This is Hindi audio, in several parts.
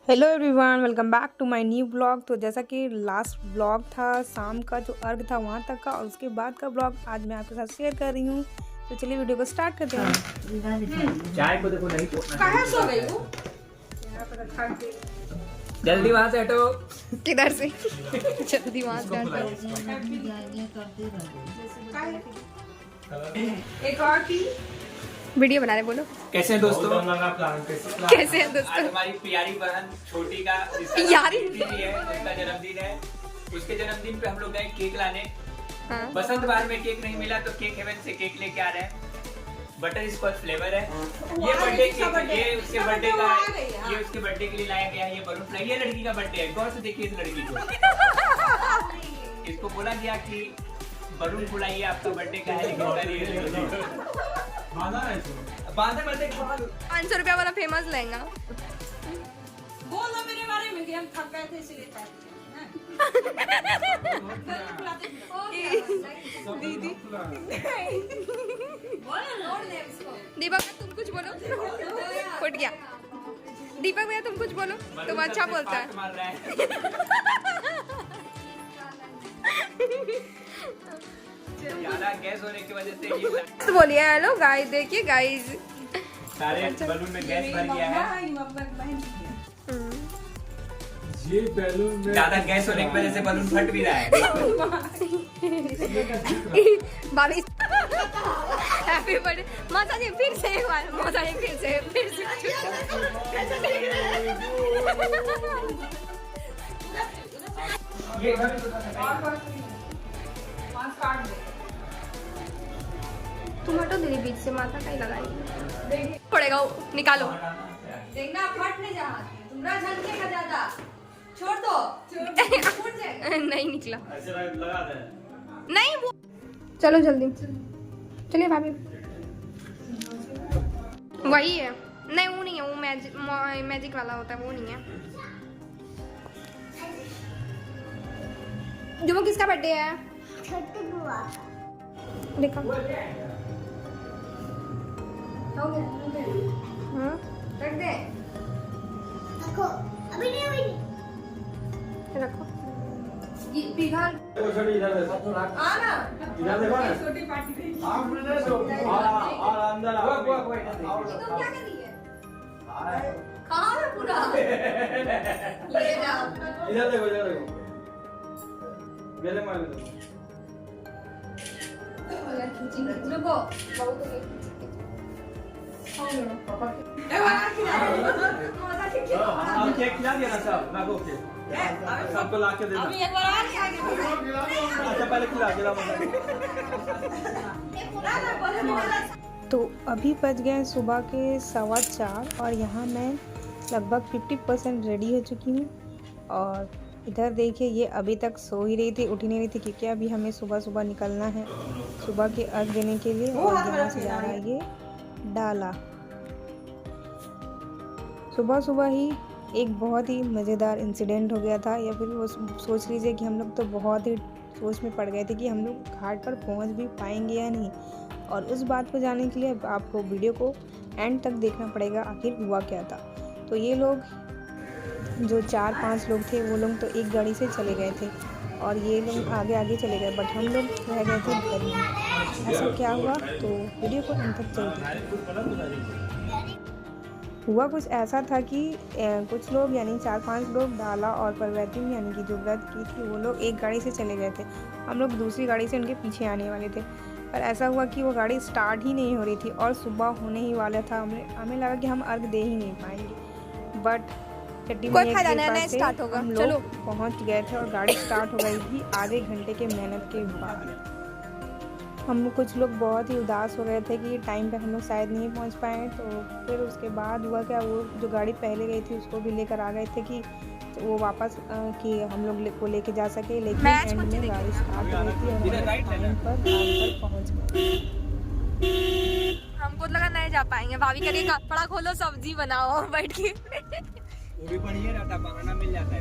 Hello everyone, welcome back to my new blog. तो जैसा कि लास्ट ब्लॉग था शाम का, जो अर्घ था वहाँ तक का, और उसके बाद का ब्लॉग आज मैं आपके साथ शेयर कर रही हूँ। तो चलिए वीडियो को स्टार्ट करते हैं। चाय को देखो नहीं कहाँ सो गई वो? जल्दी वहाँ से हटो। किधर से? जल्दी वहाँ से हटो। एक और की वीडियो बना रहे, बोलो कैसे हैं दोस्तों? कैसे हैं दोस्तों? आज हमारी प्यारी बहन छोटी का यारी है, उसका जन्मदिन है। उसके जन्मदिन पे हम लोग गए केक लाने। हाँ। बसंत बार में केक नहीं मिला तो केक हेवन से केक लेके आ रहे हैं। बटर स्कॉच फ्लेवर है। ये बर्थडे केक, ये उसके बर्थडे का है। ये उसके बर्थडे के लिए लाया गया है। ये बलून फ्लाई, ये लड़की का बर्थडे है। गौर से देखिए इस लड़की को। इसको बोला गया कि बलून फुलाइए, आपका बर्थडे का है, लेकिन बर्थडे 500 रुपया वाला फेमस लहंगा। बोलो मेरे बारे में कि हम थक गए थे इसलिए दीदी दीपक तुम कुछ बोलो। फट गया। दीपक भैया तुम कुछ बोलो, तुम अच्छा बोलता है। मार रहा है। ज्यादा गैस होने की वजह से ये तो बोलिए हेलो गाइस, देखिए गाइस सारे बलून में गैस भर गया है। ये बैलून में ज्यादा गैस होने की वजह से बलून फट भी रहा है। भाभी हैप्पी बर्थडे माता जी। फिर से एक बार माता जी, फिर से तुम हटो दीदी बीच से, माथा कहीं लगाई पड़ेगा वो, निकालो। देखना फट नहीं जा, तुम्हारा झलकेगा ज्यादा। छोड़ दो, फूट जाएगा। नहीं निकला, ऐसे लगा दे। नहीं वो। चलो जल्दी चलिए भाभी। वही है, नहीं वो नहीं है, वो मैजिक वाला होता है, वो नहीं है। जो वो किसका बर्थडे है? छोटू बुआ। देखो हाँ रख दे। रखो, अभी नहीं हुई। रखो। ये पिघल वो छोटी इधर देखो। आ ना, इधर देखो ना। छोटी पार्टी थी। आप मुझे दो। और अंदर आओ। तुम क्या कर रही है? कहाँ है पूरा? ले जाओ। इधर देखो, इधर देखो। गले मार दो। रुको, हम केक खिला दिया ना सब, मैं को केक सबको ला के दे अभी एक बार और आ गया। अच्छा पहले खिला तो अभी बज गए सुबह के 4:15 और यहाँ मैं लगभग 50% रेडी हो चुकी हूँ। और इधर देखिए, ये अभी तक सो ही रही थी, उठ ही नहीं रही थी, क्योंकि अभी हमें सुबह सुबह निकलना है सुबह के अर्घ देने के लिए। और यहाँ से जा रहा है ये डाला। सुबह सुबह ही एक बहुत ही मज़ेदार इंसिडेंट हो गया था, या फिर वो सोच लीजिए कि हम लोग तो बहुत ही सोच में पड़ गए थे कि हम लोग घाट पर पहुंच भी पाएंगे या नहीं। और उस बात को जानने के लिए आपको वीडियो को एंड तक देखना पड़ेगा, आखिर हुआ क्या था। तो ये लोग जो 4-5 लोग थे, वो लोग तो एक गाड़ी से चले गए थे और ये लोग आगे आगे चले गए, बट हम लोग रह गए थे घर में। ऐसा क्या हुआ, तो वीडियो को अंत तक चलते। हुआ कुछ ऐसा था कि कुछ लोग यानी 4-5 लोग, डाला और परवैतिन यानी कि जो व्रत की थी, वो लोग एक गाड़ी से चले गए थे। हम लोग दूसरी गाड़ी से उनके पीछे आने वाले थे, पर ऐसा हुआ कि वो गाड़ी स्टार्ट ही नहीं हो रही थी और सुबह होने ही वाला था। हमें लगा कि हम अर्घ दे ही नहीं पाएंगे, बट कोई फायदा नहीं, स्टार्ट होगा। हम चलो लोग पहुंच गए थे और गाड़ी स्टार्ट हो गई थी आधे घंटे के मेहनत के बाद। हम कुछ लोग बहुत ही उदास हो गए थे कि टाइम पे हम लोग शायद नहीं पहुंच पाए। तो फिर उसके बाद हुआ क्या, वो जो गाड़ी पहले गई थी उसको भी लेकर आ गए थे कि वो वापस कि हम लोग को लेके जा सके, लेकिन एंड में गाड़ी स्टार्ट हो गई थी और टाइम पर पहुंच गए। हमको लगा नहीं जा पाएंगे। भाभी करिए कपड़ा खोलो, सब्जी बनाओ बैठ के। वो भी बढ़िया रहता, बहाना मिल जाता है।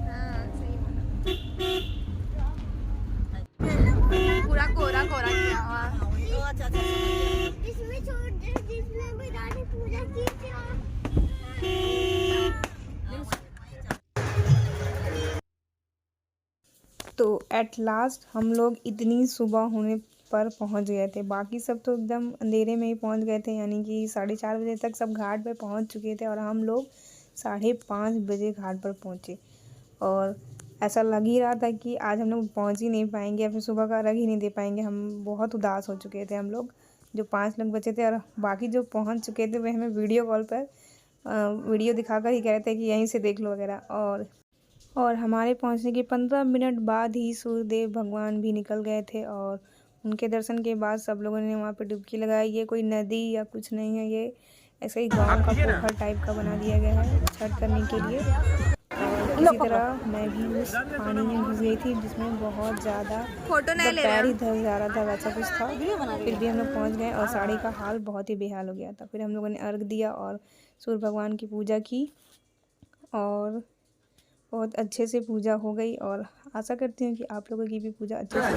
हाँ, सही बोला। पूरा कोरा कोरा किया हुआ। इसमें छोड़ दे, जिसमें भी पूजा की थी। तो एट लास्ट हम लोग इतनी सुबह होने पर पहुंच गए थे। बाकी सब तो एकदम अंधेरे में ही पहुंच गए थे, यानी कि 4:30 बजे तक सब घाट पर पहुंच चुके थे और हम लोग 5:30 बजे घाट पर पहुंचे। और ऐसा लग ही रहा था कि आज हम लोग पहुंच ही नहीं पाएंगे या फिर सुबह का अर्घ ही नहीं दे पाएंगे। हम बहुत उदास हो चुके थे हम लोग, जो 5 लोग बचे थे। और बाकी जो पहुंच चुके थे वे हमें वीडियो कॉल पर वीडियो दिखाकर ही कह रहे थे कि यहीं से देख लो वगैरह। और हमारे पहुंचने के 15 मिनट बाद ही सूर्यदेव भगवान भी निकल गए थे। और उनके दर्शन के बाद सब लोगों ने वहाँ पे डुबकी लगाई। ये कोई नदी या कुछ नहीं है, ये ऐसे ही गांव का पोखर टाइप का बना दिया गया है छठ करने के लिए। और इसी तरह मैं भी उस पानी में घुस गई थी जिसमें बहुत ज़्यादा पैर ही धस जा रहा था, वैसा कुछ था। फिर भी हम लोग पहुँच गए और साड़ी का हाल बहुत ही बेहाल हो गया था। फिर हम लोगों ने अर्घ दिया और सूर्य भगवान की पूजा की और बहुत अच्छे से पूजा हो गई। और आशा करती हूँ कि आप लोगों की भी पूजा अच्छे से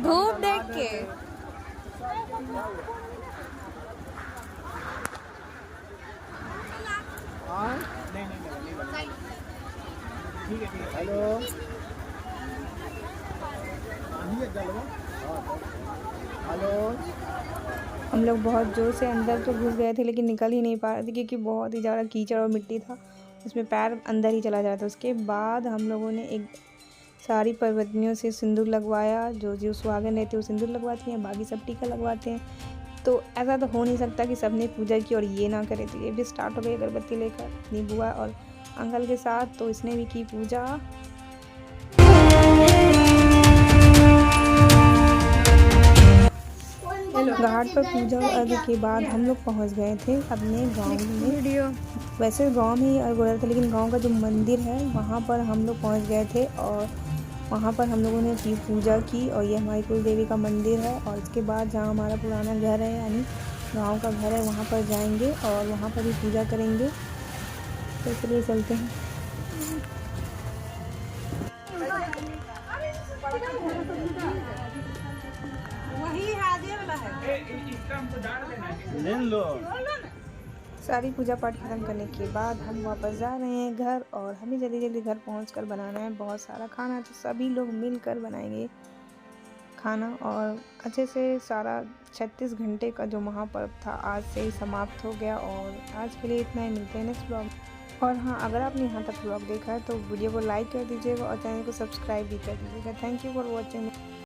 धूप देख के हेलो हेलो। हम लोग बहुत ज़ोर से अंदर तो घुस गए थे लेकिन निकल ही नहीं पा रहे थे क्योंकि बहुत ही ज़्यादा कीचड़ और मिट्टी था, उसमें पैर अंदर ही चला जा रहा था। उसके बाद हम लोगों ने एक सारी पर्वतनियों से सिंदूर लगवाया। जो सुहागन रहते हैं वो सिंदूर लगवाती हैं, बाकी सब टीका लगवाते हैं। तो ऐसा तो हो नहीं सकता कि सबने पूजा की और ये ना करे। तो ये भी स्टार्ट हो गई अगरबत्ती लेकर अपनी बुआ और अंकल के साथ, तो इसने भी की पूजा। घाट पर पूजा और अर्घ के बाद हम लोग पहुंच गए थे अपने गांव में। वैसे गांव में ही अर्घ हो रहा था लेकिन गांव का जो मंदिर है वहां पर हम लोग पहुंच गए थे और वहां पर हम लोगों ने की पूजा की। और ये हमारी कुल देवी का मंदिर है। और इसके बाद जहां हमारा पुराना घर है यानी गांव का घर है वहां पर जाएंगे और वहां पर भी पूजा करेंगे। तो चलिए चलते हैं। ले लो। सारी पूजा पाठ खत्म करने के बाद हम वापस जा रहे हैं घर और हमें जल्दी जल्दी घर पहुंचकर बनाना है बहुत सारा खाना। तो सभी लोग मिलकर बनाएंगे खाना और अच्छे से सारा 36 घंटे का जो महापर्व था आज से ही समाप्त हो गया। और आज के लिए इतना ही, मिलते हैं नेक्स्ट ब्लॉग। और हाँ, अगर आपने यहाँ तक ब्लॉग देखा है तो वीडियो को लाइक कर दीजिएगा और चैनल को सब्सक्राइब भी कर दीजिएगा। Thank you for watching.